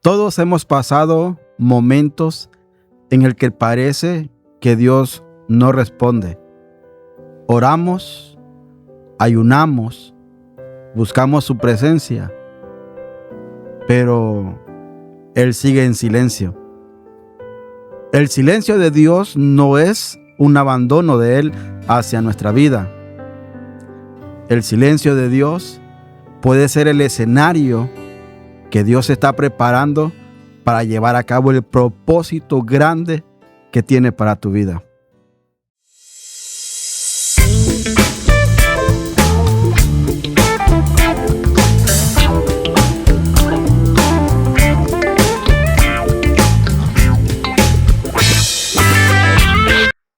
Todos hemos pasado momentos en el que parece que Dios no responde. Oramos, ayunamos, buscamos su presencia, pero Él sigue en silencio. El silencio de Dios no es un abandono de Él hacia nuestra vida. El silencio de Dios puede ser el escenario que Dios está preparando para llevar a cabo el propósito grande que tiene para tu vida.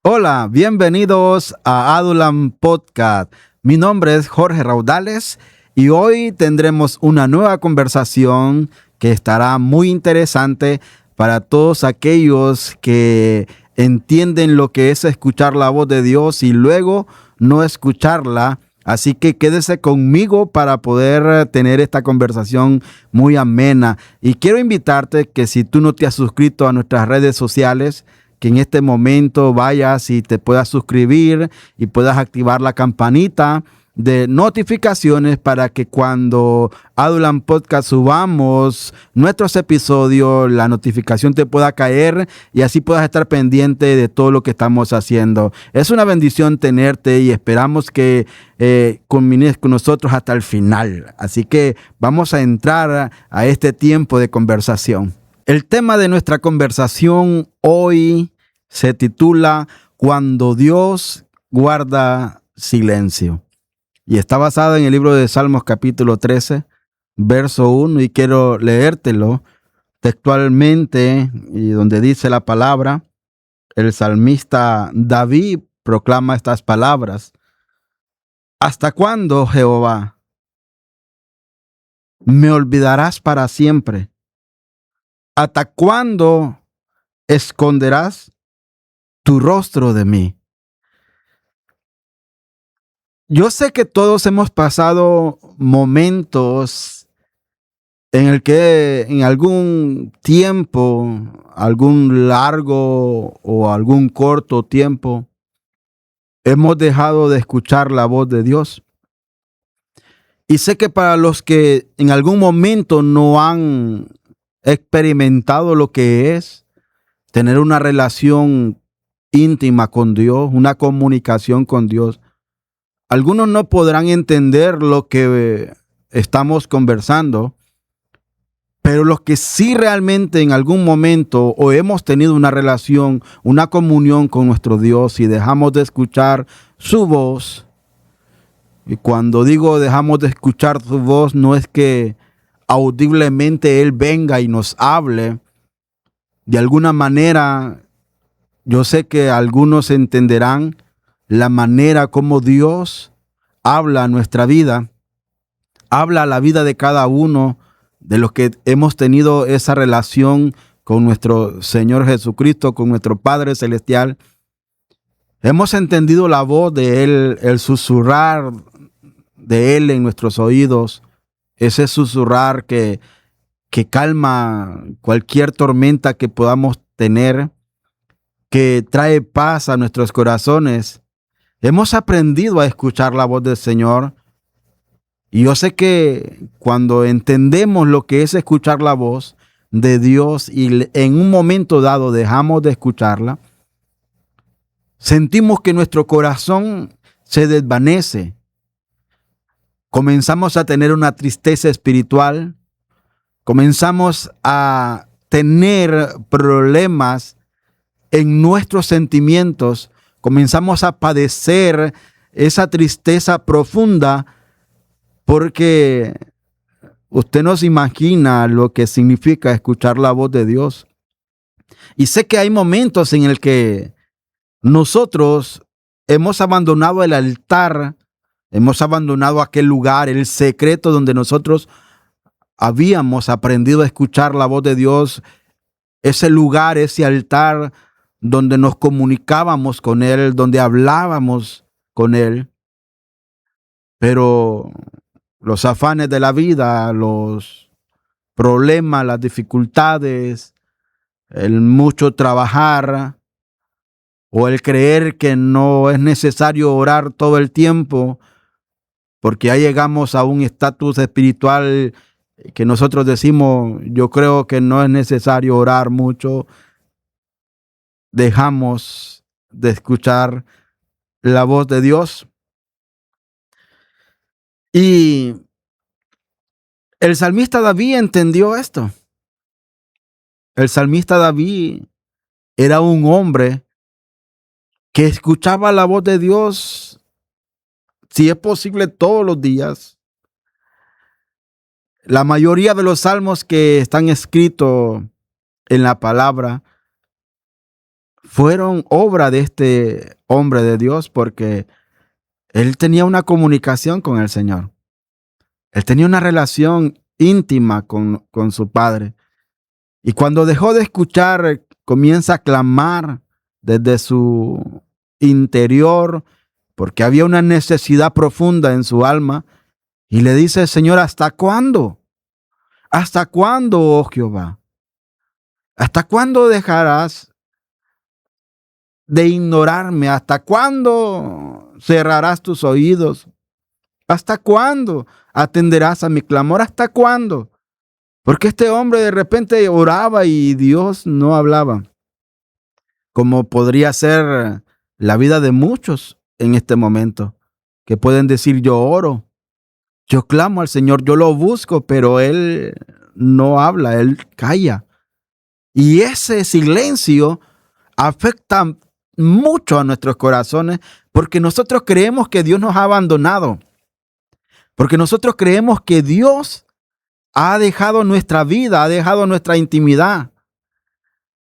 Hola, bienvenidos a Adulam Podcast. Mi nombre es Jorge Raudales y hoy tendremos una nueva conversación que estará muy interesante para todos aquellos que entienden lo que es escuchar la voz de Dios y luego no escucharla. Así que quédese conmigo para poder tener esta conversación muy amena. Y quiero invitarte que si tú no te has suscrito a nuestras redes sociales, que en este momento vayas y te puedas suscribir y puedas activar la campanita de notificaciones para que cuando Adulam Podcast subamos nuestros episodios, la notificación te pueda caer y así puedas estar pendiente de todo lo que estamos haciendo. Es una bendición tenerte y esperamos que combines con nosotros hasta el final. Así que vamos a entrar a este tiempo de conversación. El tema de nuestra conversación hoy se titula Cuando Dios guarda silencio. Y está basado en el libro de Salmos capítulo 13, verso 1, y quiero leértelo textualmente, y donde dice la palabra, el salmista David proclama estas palabras. ¿Hasta cuándo, Jehová, me olvidarás para siempre? ¿Hasta cuándo esconderás tu rostro de mí? Yo sé que todos hemos pasado momentos en el que en algún tiempo, algún largo o algún corto tiempo, hemos dejado de escuchar la voz de Dios. Y sé que para los que en algún momento no han experimentado lo que es tener una relación íntima con Dios, una comunicación con Dios, algunos no podrán entender lo que estamos conversando, pero los que sí realmente en algún momento o hemos tenido una relación, una comunión con nuestro Dios y dejamos de escuchar su voz, y cuando digo dejamos de escuchar su voz, no es que audiblemente Él venga y nos hable. De alguna manera, yo sé que algunos entenderán la manera como Dios habla a nuestra vida, habla a la vida de cada uno de los que hemos tenido esa relación con nuestro Señor Jesucristo, con nuestro Padre Celestial. Hemos entendido la voz de Él, el susurrar de Él en nuestros oídos, ese susurrar que calma cualquier tormenta que podamos tener, que trae paz a nuestros corazones. Hemos aprendido a escuchar la voz del Señor. Y yo sé que cuando entendemos lo que es escuchar la voz de Dios y en un momento dado dejamos de escucharla, sentimos que nuestro corazón se desvanece. Comenzamos a tener una tristeza espiritual. Comenzamos a tener problemas en nuestros sentimientos. Comenzamos a padecer esa tristeza profunda porque usted no se imagina lo que significa escuchar la voz de Dios. Y sé que hay momentos en el que nosotros hemos abandonado el altar, hemos abandonado aquel lugar, el secreto donde nosotros habíamos aprendido a escuchar la voz de Dios, ese lugar, ese altar donde nos comunicábamos con Él, donde hablábamos con Él. Pero los afanes de la vida, los problemas, las dificultades, el mucho trabajar o el creer que no es necesario orar todo el tiempo porque ya llegamos a un estatus espiritual que nosotros decimos, yo creo que no es necesario orar mucho, dejamos de escuchar la voz de Dios. Y el salmista David entendió esto. El salmista David era un hombre que escuchaba la voz de Dios, si es posible, todos los días. La mayoría de los salmos que están escritos en la palabra fueron obra de este hombre de Dios, porque él tenía una comunicación con el Señor. Él tenía una relación íntima con su Padre. Y cuando dejó de escuchar, comienza a clamar desde su interior, porque había una necesidad profunda en su alma. Y le dice, Señor, ¿hasta cuándo? ¿Hasta cuándo, oh Jehová? ¿Hasta cuándo dejarás de ignorarme? ¿Hasta cuándo cerrarás tus oídos? ¿Hasta cuándo atenderás a mi clamor? ¿Hasta cuándo? Porque este hombre de repente oraba y Dios no hablaba, como podría ser la vida de muchos en este momento, que pueden decir, yo oro, yo clamo al Señor, yo lo busco, pero Él no habla, Él calla. Y ese silencio afecta mucho a nuestros corazones, porque nosotros creemos que Dios nos ha abandonado, porque nosotros creemos que Dios ha dejado nuestra vida, ha dejado nuestra intimidad.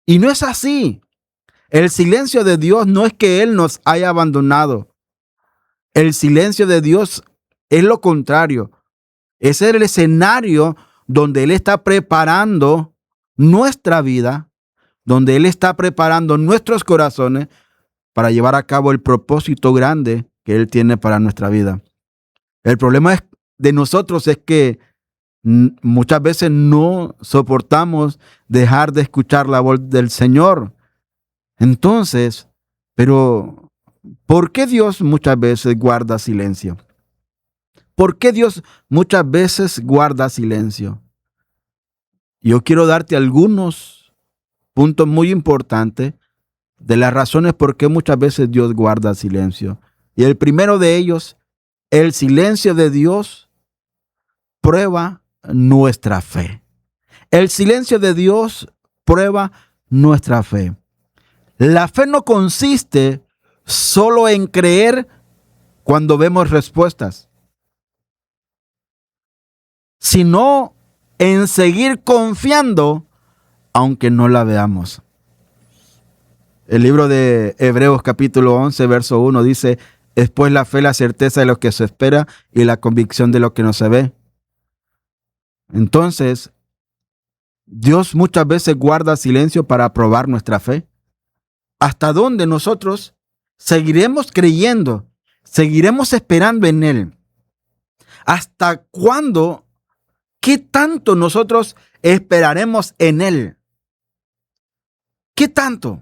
Y no es así. El silencio de Dios no es que Él nos haya abandonado. El silencio de Dios es lo contrario. Es el escenario donde Él está preparando nuestra vida, donde Él está preparando nuestros corazones para llevar a cabo el propósito grande que Él tiene para nuestra vida. El problema de nosotros es que muchas veces no soportamos dejar de escuchar la voz del Señor. Entonces, pero ¿por qué Dios muchas veces guarda silencio? ¿Por qué Dios muchas veces guarda silencio? Yo quiero darte algunos puntos muy importantes de las razones por qué muchas veces Dios guarda silencio. Y el primero de ellos, el silencio de Dios prueba nuestra fe. El silencio de Dios prueba nuestra fe. La fe no consiste solo en creer cuando vemos respuestas, sino en seguir confiando aunque no la veamos. El libro de Hebreos capítulo 11, verso 1 dice, es pues la fe la certeza de lo que se espera y la convicción de lo que no se ve. Entonces, Dios muchas veces guarda silencio para probar nuestra fe. ¿Hasta dónde nosotros seguiremos creyendo? ¿Seguiremos esperando en Él? ¿Hasta cuándo? ¿Qué tanto nosotros esperaremos en Él? ¿Qué tanto?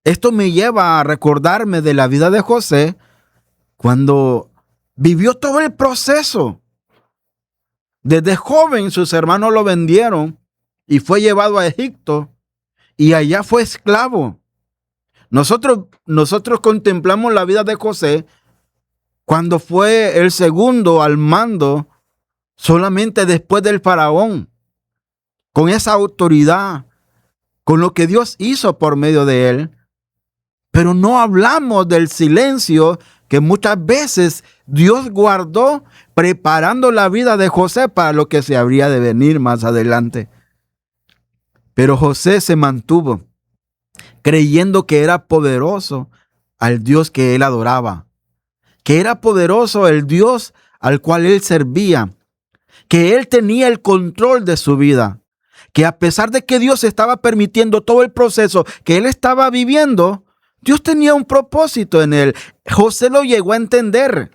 Esto me lleva a recordarme de la vida de José cuando vivió todo el proceso. Desde joven sus hermanos lo vendieron y fue llevado a Egipto y allá fue esclavo. Nosotros contemplamos la vida de José cuando fue el segundo al mando solamente después del faraón, con esa autoridad, con lo que Dios hizo por medio de él. Pero no hablamos del silencio que muchas veces Dios guardó preparando la vida de José para lo que se habría de venir más adelante. Pero José se mantuvo creyendo que era poderoso al Dios que él adoraba, que era poderoso el Dios al cual él servía, que él tenía el control de su vida, que a pesar de que Dios estaba permitiendo todo el proceso que él estaba viviendo, Dios tenía un propósito en él. José lo llegó a entender.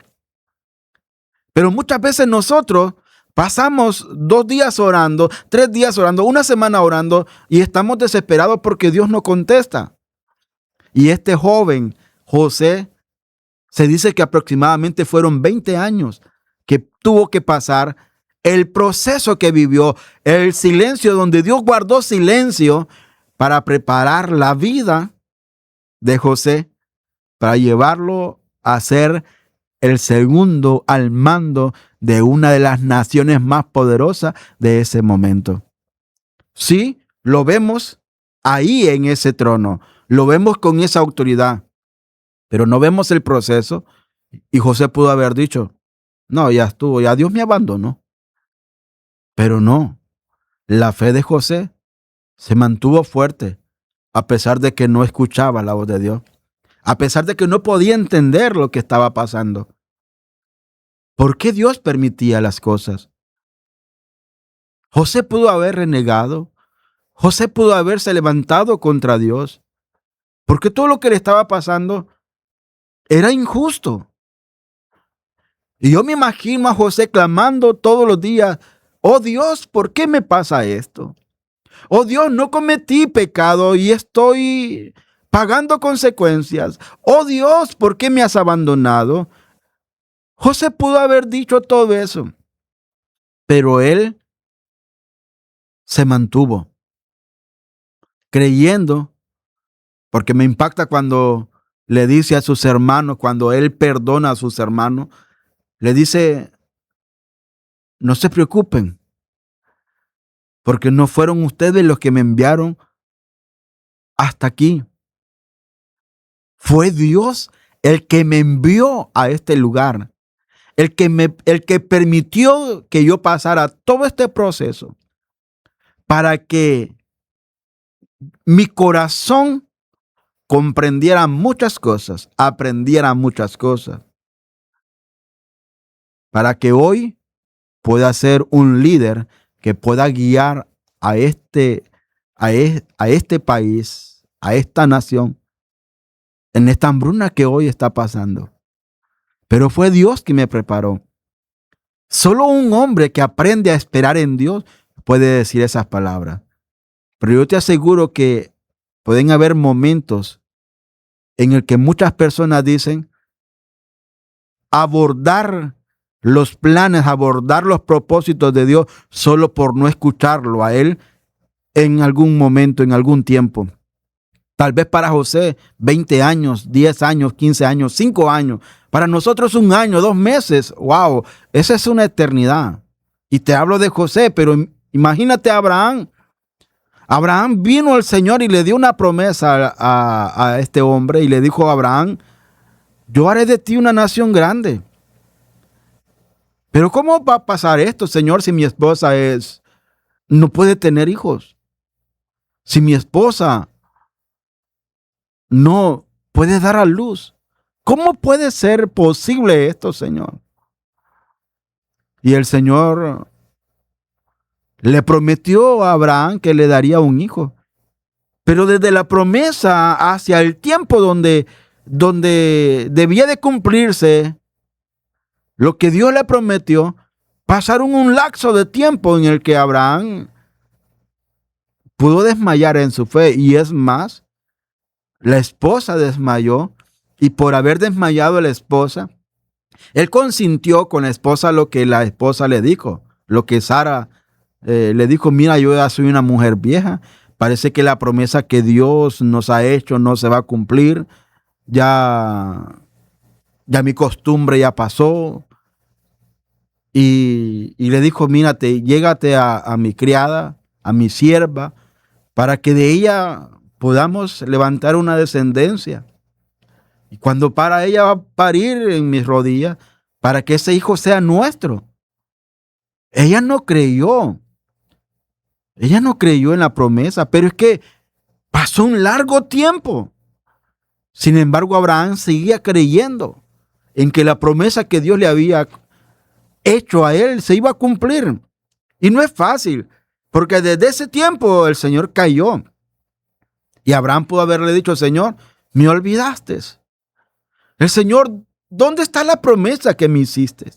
Pero muchas veces nosotros Pasamos 2 días orando, 3 días orando, una semana orando y estamos desesperados porque Dios no contesta. Y este joven, José, se dice que aproximadamente fueron 20 años que tuvo que pasar, el proceso que vivió, el silencio donde Dios guardó silencio para preparar la vida de José, para llevarlo a ser el segundo al mando de una de las naciones más poderosas de ese momento. Sí, lo vemos ahí en ese trono, lo vemos con esa autoridad, pero no vemos el proceso. Y José pudo haber dicho, no, ya estuvo, ya Dios me abandonó. Pero no, la fe de José se mantuvo fuerte a pesar de que no escuchaba la voz de Dios, a pesar de que no podía entender lo que estaba pasando. ¿Por qué Dios permitía las cosas? José pudo haber renegado, José pudo haberse levantado contra Dios, porque todo lo que le estaba pasando era injusto. Y yo me imagino a José clamando todos los días, oh Dios, ¿por qué me pasa esto? Oh Dios, no cometí pecado y estoy pagando consecuencias. Oh Dios, ¿por qué me has abandonado? José pudo haber dicho todo eso, pero él se mantuvo creyendo, porque me impacta cuando le dice a sus hermanos, cuando él perdona a sus hermanos, le dice, no se preocupen, porque no fueron ustedes los que me enviaron hasta aquí. Fue Dios el que me envió a este lugar, el que permitió que yo pasara todo este proceso para que mi corazón comprendiera muchas cosas, aprendiera muchas cosas, para que hoy pueda ser un líder que pueda guiar a este país, a esta nación, en esta hambruna que hoy está pasando. Pero fue Dios que me preparó. Solo un hombre que aprende a esperar en Dios puede decir esas palabras. Pero yo te aseguro que pueden haber momentos en el que muchas personas dicen abordar los planes, abordar los propósitos de Dios solo por no escucharlo a Él en algún momento, en algún tiempo. Tal vez para José 20 años, 10 años, 15 años, 5 años. Para nosotros 1 año, 2 meses. Wow, esa es una eternidad. Y te hablo de José, pero imagínate a Abraham. Abraham vino al Señor y le dio una promesa a este hombre y le dijo a Abraham, yo haré de ti una nación grande. Pero ¿cómo va a pasar esto, Señor, si mi esposa no puede tener hijos? Si mi esposa no puede dar a luz. ¿Cómo puede ser posible esto, Señor? Y el Señor le prometió a Abraham que le daría un hijo. Pero desde la promesa hacia el tiempo donde debía de cumplirse lo que Dios le prometió, pasaron un lapso de tiempo en el que Abraham pudo desmayar en su fe. Y es más, la esposa desmayó y por haber desmayado la esposa, él consintió con la esposa lo que la esposa le dijo, lo que Sara le dijo, mira, yo ya soy una mujer vieja, parece que la promesa que Dios nos ha hecho no se va a cumplir, ya mi costumbre ya pasó. Y le dijo, mírate, llégate a mi criada, a mi sierva, para que de ella podamos levantar una descendencia. Y cuando para ella va a parir en mis rodillas, para que ese hijo sea nuestro. Ella no creyó. Ella no creyó en la promesa, pero es que pasó un largo tiempo. Sin embargo, Abraham seguía creyendo en que la promesa que Dios le había hecho a él se iba a cumplir. Y no es fácil, porque desde ese tiempo el Señor cayó. Y Abraham pudo haberle dicho, Señor, me olvidaste. El Señor, ¿dónde está la promesa que me hiciste?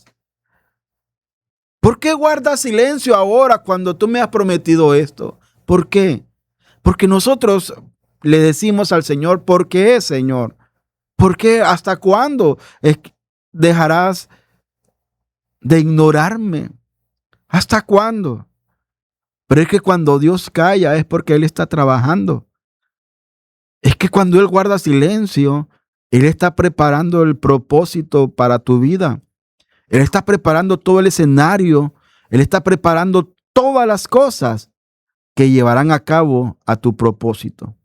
¿Por qué guardas silencio ahora cuando tú me has prometido esto? ¿Por qué? Porque nosotros le decimos al Señor, ¿por qué, Señor? ¿Por qué? ¿Hasta cuándo dejarás de ignorarme? ¿Hasta cuándo? Pero es que cuando Dios calla es porque Él está trabajando. Es que cuando Él guarda silencio, Él está preparando el propósito para tu vida. Él está preparando todo el escenario. Él está preparando todas las cosas que llevarán a cabo a tu propósito.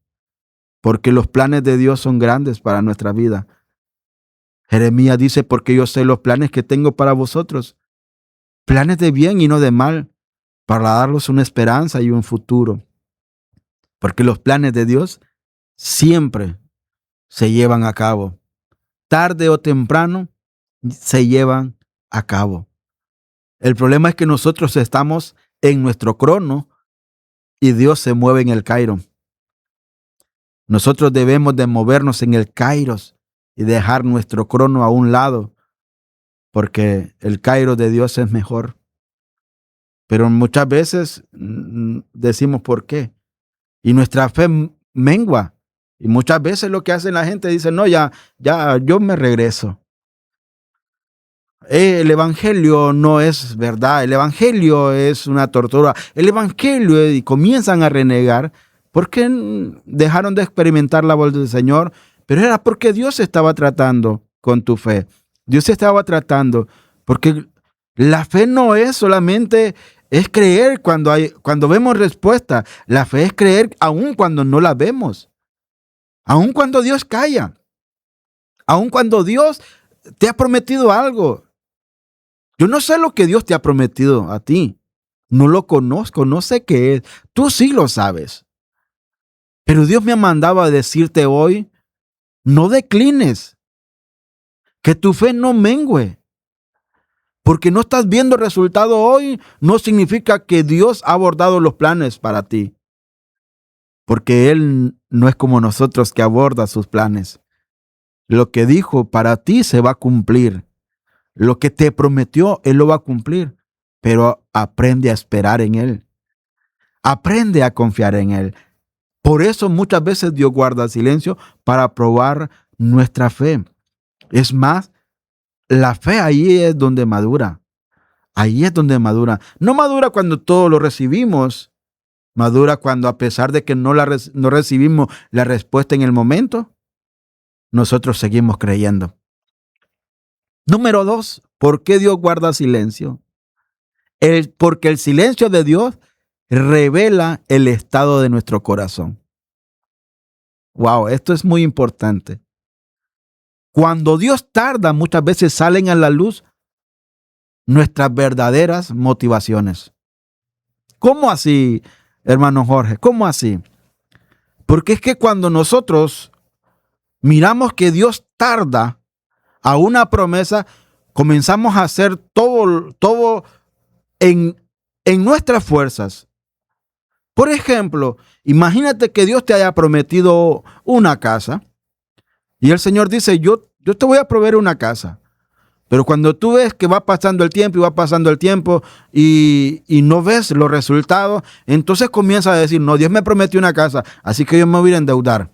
Porque los planes de Dios son grandes para nuestra vida. Jeremías dice, porque yo sé los planes que tengo para vosotros. Planes de bien y no de mal, para daros una esperanza y un futuro. Porque los planes de Dios siempre se llevan a cabo. Tarde o temprano se llevan a cabo. El problema es que nosotros estamos en nuestro crono y Dios se mueve en el kairos. Nosotros debemos de movernos en el kairos y dejar nuestro crono a un lado, porque el kairos de Dios es mejor. Pero muchas veces decimos ¿por qué? Y nuestra fe mengua. Y muchas veces lo que hace la gente dice, no, ya, yo me regreso. El evangelio no es verdad, el evangelio es una tortura. El evangelio, y comienzan a renegar porque dejaron de experimentar la voz del Señor, pero era porque Dios estaba tratando con tu fe. Dios estaba tratando, porque la fe no es solamente, es creer cuando vemos respuesta. La fe es creer aun cuando no la vemos, aun cuando Dios calla, aun cuando Dios te ha prometido algo. Yo no sé lo que Dios te ha prometido a ti. No lo conozco, no sé qué es. Tú sí lo sabes. Pero Dios me ha mandado a decirte hoy, no declines, que tu fe no mengue. Porque no estás viendo resultado hoy, no significa que Dios ha abordado los planes para ti. Porque Él no es como nosotros que aborda sus planes. Lo que dijo para ti se va a cumplir. Lo que te prometió, Él lo va a cumplir. Pero aprende a esperar en Él. Aprende a confiar en Él. Por eso muchas veces Dios guarda silencio para probar nuestra fe. Es más, la fe ahí es donde madura. Ahí es donde madura. No madura cuando todo lo recibimos. Madura cuando, a pesar de que no recibimos la respuesta en el momento, nosotros seguimos creyendo. Número 2, ¿por qué Dios guarda silencio? Porque el silencio de Dios revela el estado de nuestro corazón. Wow, esto es muy importante. Cuando Dios tarda, muchas veces salen a la luz nuestras verdaderas motivaciones. ¿Cómo así, hermano Jorge? ¿Cómo así? Porque es que cuando nosotros miramos que Dios tarda a una promesa, comenzamos a hacer todo en nuestras fuerzas. Por ejemplo, imagínate que Dios te haya prometido una casa y el Señor dice, yo te voy a proveer una casa. Pero cuando tú ves que va pasando el tiempo y va pasando el tiempo y no ves los resultados, entonces comienzas a decir, no, Dios me prometió una casa, así que yo me voy a endeudar.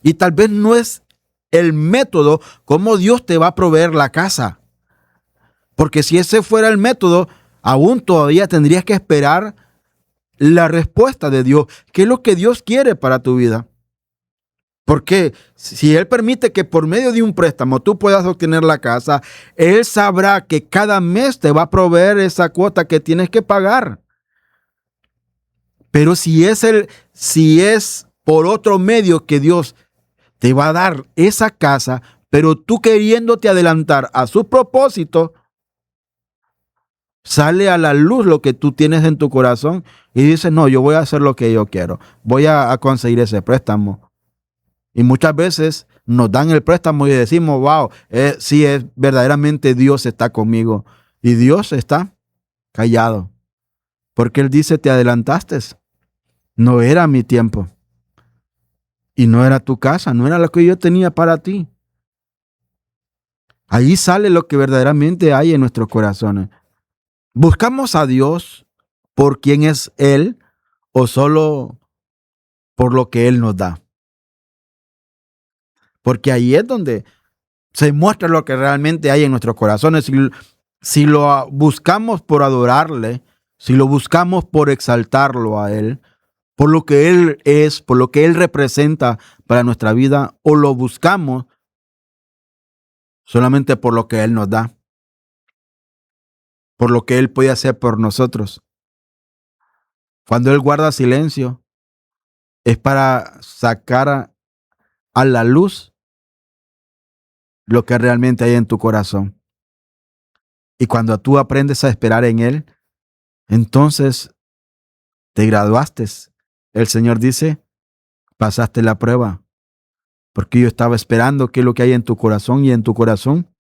Y tal vez no es el método como Dios te va a proveer la casa. Porque si ese fuera el método, aún todavía tendrías que esperar la respuesta de Dios. ¿Qué es lo que Dios quiere para tu vida? Porque si Él permite que por medio de un préstamo tú puedas obtener la casa, Él sabrá que cada mes te va a proveer esa cuota que tienes que pagar. Pero si es por otro medio que Dios te va a dar esa casa, pero tú queriéndote adelantar a su propósito, sale a la luz lo que tú tienes en tu corazón y dices, no, yo voy a hacer lo que yo quiero. Voy a conseguir ese préstamo. Y muchas veces nos dan el préstamo y decimos, wow, sí, es verdaderamente Dios está conmigo. Y Dios está callado. Porque Él dice, te adelantaste. No era mi tiempo. Y no era tu casa, no era lo que yo tenía para ti. Ahí sale lo que verdaderamente hay en nuestros corazones. ¿Buscamos a Dios por quién es Él o solo por lo que Él nos da? Porque ahí es donde se muestra lo que realmente hay en nuestros corazones. Si lo buscamos por adorarle, si lo buscamos por exaltarlo a Él, por lo que Él es, por lo que Él representa para nuestra vida, o lo buscamos solamente por lo que Él nos da, por lo que Él puede hacer por nosotros. Cuando Él guarda silencio, es para sacar a la luz lo que realmente hay en tu corazón. Y cuando tú aprendes a esperar en Él, entonces te graduaste. El Señor dice, pasaste la prueba, porque yo estaba esperando qué es lo que hay en tu corazón, y en tu corazón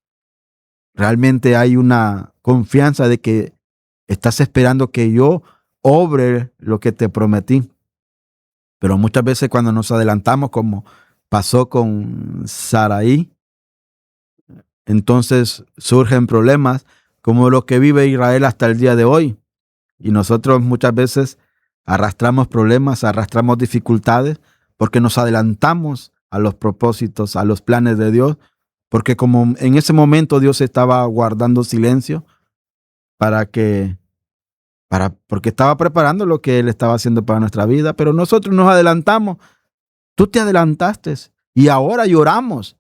realmente hay una confianza de que estás esperando que yo obre lo que te prometí. Pero muchas veces cuando nos adelantamos, como pasó con Saraí, entonces surgen problemas como los que vive Israel hasta el día de hoy. Y nosotros muchas veces arrastramos problemas, arrastramos dificultades, porque nos adelantamos a los propósitos, a los planes de Dios, porque como en ese momento Dios estaba guardando silencio para que, porque estaba preparando lo que Él estaba haciendo para nuestra vida, pero nosotros nos adelantamos. Tú te adelantaste y ahora lloramos.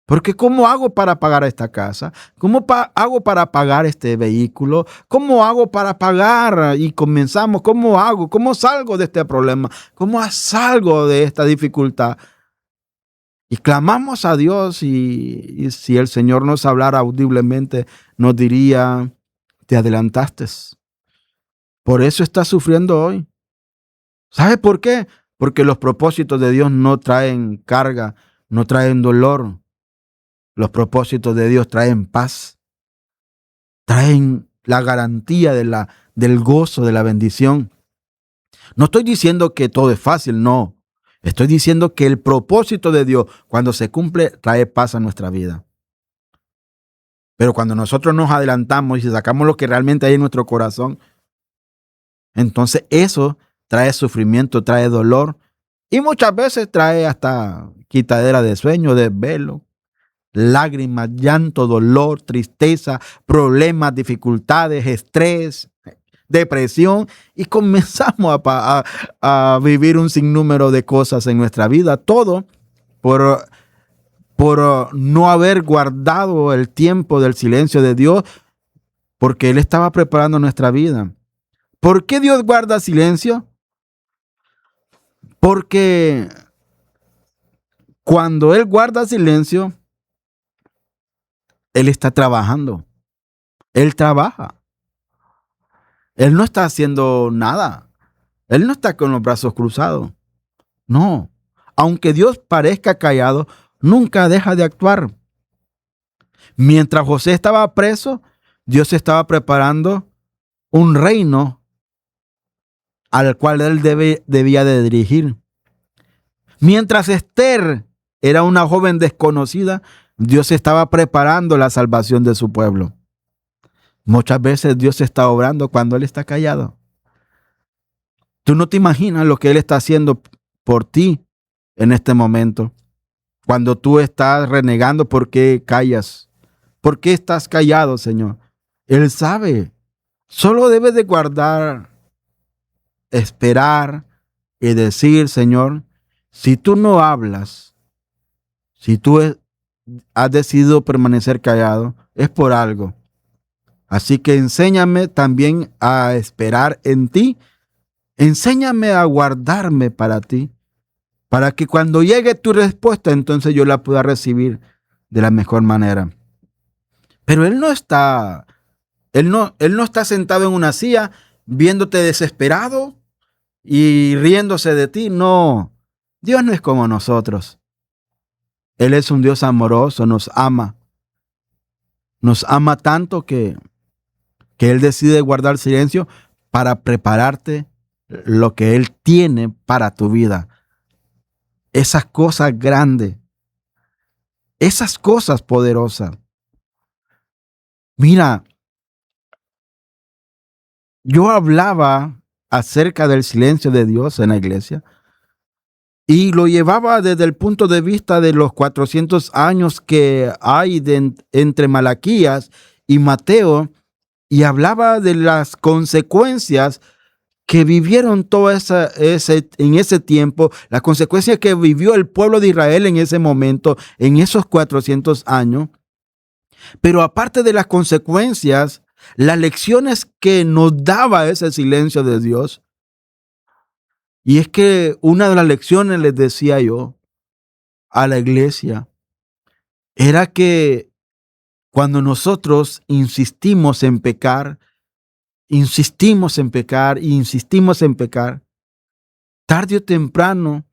Porque ¿cómo hago para pagar esta casa? ¿Cómo hago para pagar este vehículo? ¿Cómo hago para pagar? Y comenzamos, ¿cómo hago? ¿Cómo salgo de este problema? ¿Cómo salgo de esta dificultad? Y clamamos a Dios, y si el Señor nos hablara audiblemente, nos diría, te adelantaste. Por eso estás sufriendo hoy. ¿Sabe por qué? Porque los propósitos de Dios no traen carga, no traen dolor. Los propósitos de Dios traen paz, traen la garantía del gozo, de la bendición. No estoy diciendo que todo es fácil, no. Estoy diciendo que el propósito de Dios, cuando se cumple, trae paz a nuestra vida. Pero cuando nosotros nos adelantamos y sacamos lo que realmente hay en nuestro corazón, entonces eso trae sufrimiento, trae dolor, y muchas veces trae hasta quitadera de sueño, desvelo, lágrimas, llanto, dolor, tristeza, problemas, dificultades, estrés, depresión, y comenzamos a vivir un sinnúmero de cosas en nuestra vida, todo por, por no haber guardado el tiempo del silencio de Dios, porque Él estaba preparando nuestra vida. ¿Por qué Dios guarda silencio? Porque cuando Él guarda silencio, Él está trabajando. Él trabaja. Él no está haciendo nada. Él no está con los brazos cruzados. No. Aunque Dios parezca callado, nunca deja de actuar. Mientras José estaba preso, Dios estaba preparando un reino al cual él debía de dirigir. Mientras Esther era una joven desconocida, Dios estaba preparando la salvación de su pueblo. Muchas veces Dios está obrando cuando Él está callado. Tú no te imaginas lo que Él está haciendo por ti en este momento. Cuando tú estás renegando, ¿por qué callas? ¿Por qué estás callado, Señor? Él sabe. Solo debes de guardar, esperar y decir, Señor, si tú no hablas, si tú has decidido permanecer callado, es por algo. Así que enséñame también a esperar en ti. Enséñame a guardarme para ti, para que cuando llegue tu respuesta, entonces yo la pueda recibir de la mejor manera. Pero él no está sentado en una silla viéndote desesperado y riéndose de ti. No, Dios no es como nosotros. Él es un Dios amoroso, nos ama. Nos ama tanto que Él decide guardar silencio para prepararte lo que Él tiene para tu vida. Esas cosas grandes, esas cosas poderosas. Mira, yo hablaba acerca del silencio de Dios en la iglesia y lo llevaba desde el punto de vista de los 400 años que hay entre Malaquías y Mateo, y hablaba de las consecuencias que vivieron en ese tiempo, las consecuencias que vivió el pueblo de Israel en ese momento, en esos 400 años. Pero aparte de las consecuencias, las lecciones que nos daba ese silencio de Dios, y es que una de las lecciones, les decía yo a la iglesia, era que cuando nosotros insistimos en pecar, tarde o temprano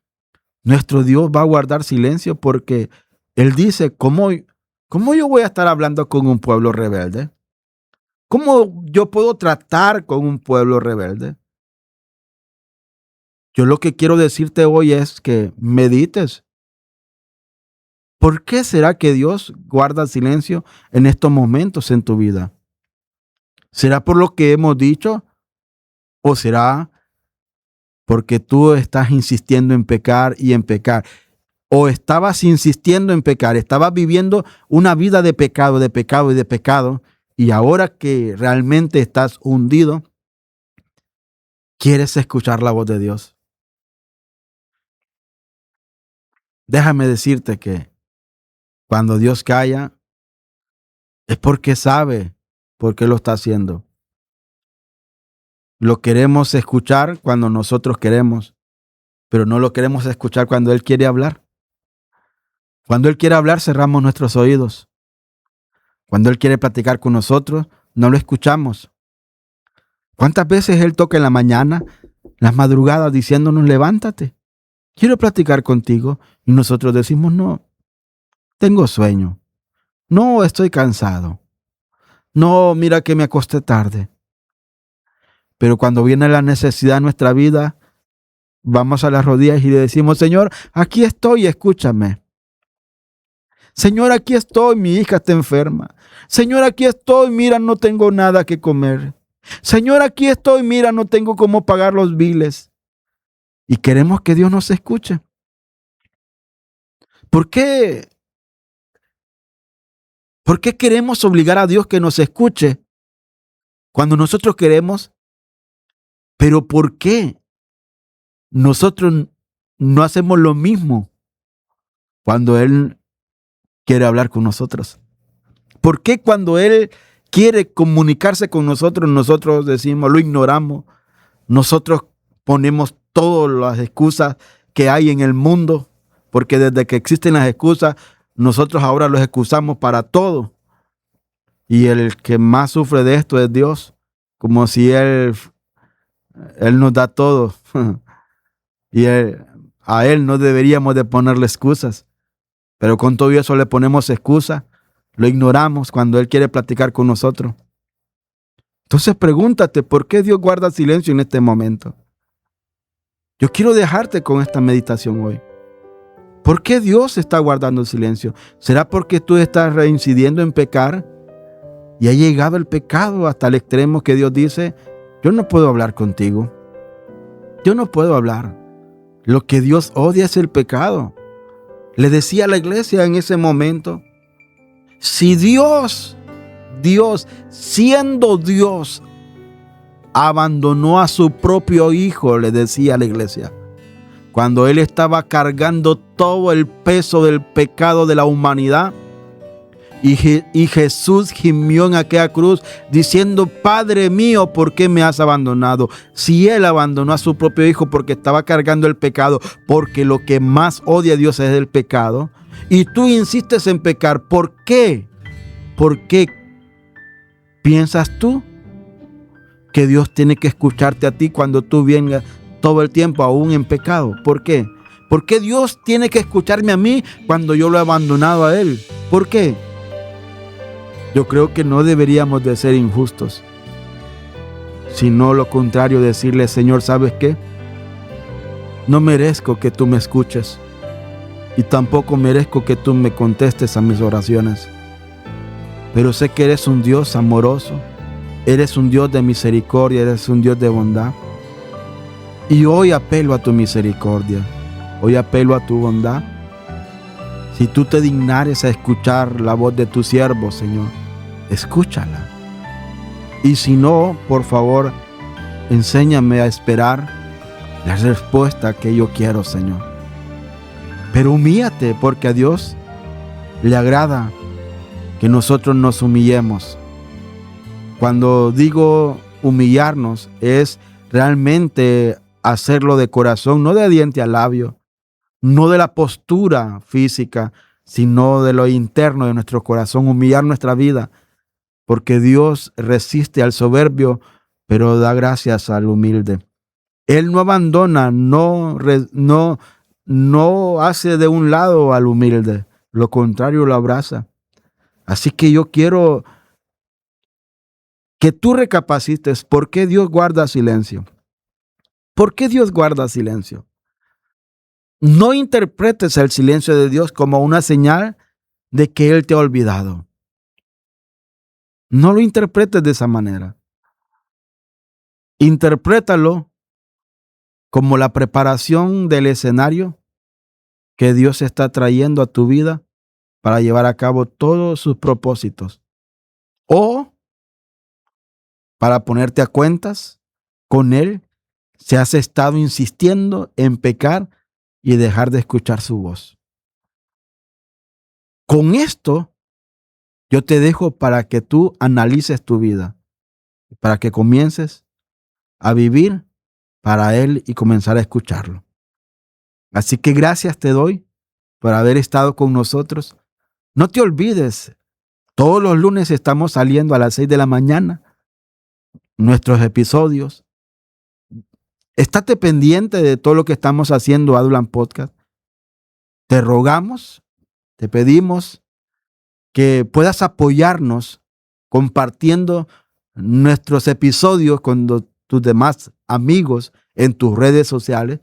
nuestro Dios va a guardar silencio, porque Él dice, ¿cómo yo voy a estar hablando con un pueblo rebelde? ¿Cómo yo puedo tratar con un pueblo rebelde? Yo lo que quiero decirte hoy es que medites. ¿Por qué será que Dios guarda silencio en estos momentos en tu vida? ¿Será por lo que hemos dicho? ¿O será porque tú estás insistiendo en pecar y en pecar? ¿O estabas insistiendo en pecar? ¿Estabas viviendo una vida de pecado y de pecado? Y ahora que realmente estás hundido, ¿quieres escuchar la voz de Dios? Déjame decirte que cuando Dios calla, es porque sabe por qué lo está haciendo. Lo queremos escuchar cuando nosotros queremos, pero no lo queremos escuchar cuando Él quiere hablar. Cuando Él quiere hablar, cerramos nuestros oídos. Cuando Él quiere platicar con nosotros, no lo escuchamos. ¿Cuántas veces Él toca en la mañana, las madrugadas, diciéndonos, levántate, quiero platicar contigo? Y nosotros decimos, no, tengo sueño. No, estoy cansado. No, mira que me acosté tarde. Pero cuando viene la necesidad en nuestra vida, vamos a las rodillas y le decimos, Señor, aquí estoy, escúchame. Señor, aquí estoy, mi hija está enferma. Señor, aquí estoy, mira, no tengo nada que comer. Señor, aquí estoy, mira, no tengo cómo pagar los biles. Y queremos que Dios nos escuche. ¿Por qué? ¿Por qué queremos obligar a Dios que nos escuche cuando nosotros queremos? Pero ¿por qué nosotros no hacemos lo mismo cuando Él quiere hablar con nosotros? ¿Por qué cuando Él quiere comunicarse con nosotros, nosotros decimos, lo ignoramos? Nosotros ponemos todas las excusas que hay en el mundo, porque desde que existen las excusas, nosotros ahora los excusamos para todo. Y el que más sufre de esto es Dios, como si Él nos da todo. Y a Él no deberíamos de ponerle excusas. Pero con todo eso le ponemos excusas. Lo ignoramos cuando Él quiere platicar con nosotros. Entonces pregúntate, ¿por qué Dios guarda silencio en este momento? Yo quiero dejarte con esta meditación hoy. ¿Por qué Dios está guardando silencio? ¿Será porque tú estás reincidiendo en pecar? Y ha llegado el pecado hasta el extremo que Dios dice, yo no puedo hablar contigo. Yo no puedo hablar. Lo que Dios odia es el pecado. Le decía a la iglesia en ese momento, si Dios, siendo Dios, abandonó a su propio Hijo, le decía a la iglesia, cuando Él estaba cargando todo el peso del pecado de la humanidad, y Jesús gimió en aquella cruz diciendo, Padre mío, ¿por qué me has abandonado? Si Él abandonó a su propio Hijo porque estaba cargando el pecado, porque lo que más odia a Dios es el pecado, y tú insistes en pecar, ¿por qué? ¿Por qué piensas tú que Dios tiene que escucharte a ti cuando tú vengas todo el tiempo aún en pecado? ¿Por qué? ¿Por qué Dios tiene que escucharme a mí cuando yo lo he abandonado a Él? ¿Por qué? Yo creo que no deberíamos de ser injustos, sino lo contrario, decirle, Señor, ¿sabes qué? No merezco que tú me escuches y tampoco merezco que tú me contestes a mis oraciones, pero sé que eres un Dios amoroso Eres un Dios de misericordia, eres un Dios de bondad. Y hoy apelo a tu misericordia, hoy apelo a tu bondad. Si tú te dignares a escuchar la voz de tu siervo, Señor, escúchala. Y si no, por favor, enséñame a esperar la respuesta que yo quiero, Señor. Pero humíllate, porque a Dios le agrada que nosotros nos humillemos. Cuando digo humillarnos, es realmente hacerlo de corazón, no de diente a labio, no de la postura física, sino de lo interno de nuestro corazón, humillar nuestra vida, porque Dios resiste al soberbio, pero da gracias al humilde. Él no abandona, no hace de un lado al humilde, lo contrario, lo abraza. Así que yo quiero que tú recapacites por qué Dios guarda silencio. ¿Por qué Dios guarda silencio? No interpretes el silencio de Dios como una señal de que Él te ha olvidado. No lo interpretes de esa manera. Interprétalo como la preparación del escenario que Dios está trayendo a tu vida para llevar a cabo todos sus propósitos. O para ponerte a cuentas con Él si has estado insistiendo en pecar y dejar de escuchar su voz. Con esto, yo te dejo para que tú analices tu vida, para que comiences a vivir para Él y comenzar a escucharlo. Así que gracias te doy por haber estado con nosotros. No te olvides, todos los lunes estamos saliendo a las 6 de la mañana, nuestros episodios. Estate pendiente de todo lo que estamos haciendo Adulam Podcast. Te rogamos, te pedimos que puedas apoyarnos compartiendo nuestros episodios con tus demás amigos en tus redes sociales,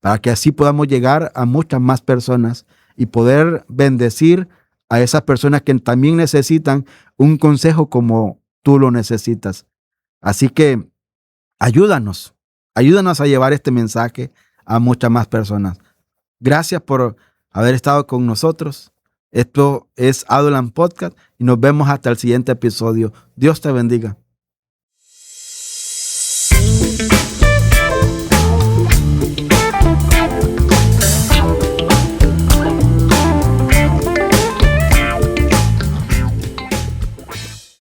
para que así podamos llegar a muchas más personas y poder bendecir a esas personas que también necesitan un consejo como tú lo necesitas. Así que ayúdanos a llevar este mensaje a muchas más personas. Gracias por haber estado con nosotros. Esto es Adulam Podcast y nos vemos hasta el siguiente episodio. Dios te bendiga.